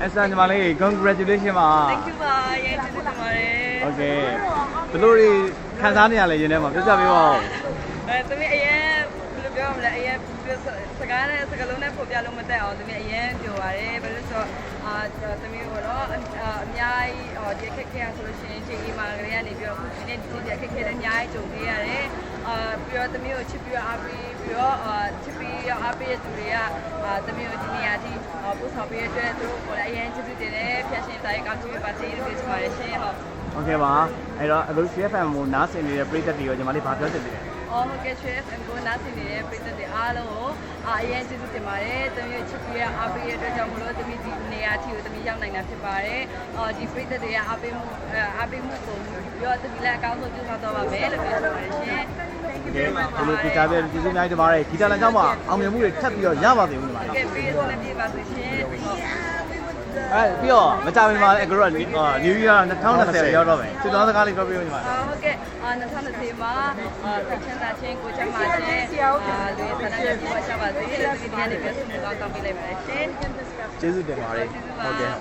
Esther ညီမလေး congratulations ပါ Thank you ပါရေကျေးဇူးတင်ပါတယ် Okay ဘယ်လိုတွေခံစားနေရလဲရင်းထဲမှာပြောပြပေးပါဦး သမီးအရင်ဘယ်လိုပြောမလဲအရင်စကားနဲ့စကားလုံးနဲ့ပို့ပြလို့မတတ်အောင်သမီးအရင်ပြောပါတယ်ဘယ်လိုဆိုသမီးကတော့အများကြီးဒီခက်ခဲဆိုလို့ရှိရင်ချိန်ကြီးမှာကလေးကနေပြီးတော့ခုဒီနေ့ဒီခက်ခဲတဲ့အများကြီးကြုံခဲ့ရတယ်ပြီးတော့သမီးကိုချစ်ပြီးတော့အားပေးပြီးတော့ချစ်ပြီးတော့အားပေးတဲ့သူတွေကသမီးကိုဒီနေရာထိပို့ဆောင်ပေးတဲ့အတွက်သူတို့ကိုလည်းအရင်ချစ်တင်တယ်ဖျက်ရှင်တိုင်းကောင်းချီးပါစေလို့ပြောချင်ပါတယ်ရှင်ဟုတ် Okay ပါအဲ့တော့အခု CFM ကိုနားဆင်နေတဲ့ပရိသတ်တွေကိုညီမလေးဗာပြောချင်တယ် ဟုတ်ကဲ့ CFM ကိုနားဆင်နေတဲ့ပရိသတ်တွေအားလုံးကိုအရင်ကျေးဇူးတင်ပါတယ်။သမီးချစ်ပြီးအားပေးတဲ့အတွက်ကြောင့်မလို့သမီးဒီနေရာထိကိုသမီးရောက်နိုင်တာဖြစ်ပါတယ်။ဒီပရိသတ်တွေကအားပေးမှုကိုပြီးတော့သမီးလည်းအကောင်းဆုံးပြုလုပ်တော့ပါမယ်လို့ပြောချင်ပါတယ်ရှင်။ ဒီလိုကြည့်ကြတဲ့ကျေးဇူးများတင်ပါတယ်ဂီတလန်ကြောင့်မှအောင်မြင်မှုတွေထပ်ပြီးတော့ရပါသေးဘူးညီမလေး ကဲပြီးတော့လည်းပြပါဆိုရှင်။ အဲ့ပြီးတော့မကြမီမှာလည်းအခုတော့ New Year 2020ရောက်တော့မယ်စစ်တော်စကားလေးပြောပြဦးညီမလေး ဟုတ်ကဲ့2020မှာဆက်ချမ်းသာချင်းကိုချမ်းသာချင်းလူရဲ့ဆန္ဒနဲ့ပြည့်ဝကြပါစေလို့ဒီနေ့ပြောဆိုမှုကောင်းတောင်းပေးလိုက်ပါတယ်ရှင် ကျေးဇူးတင်ပါတယ်ဟုတ်ကဲ့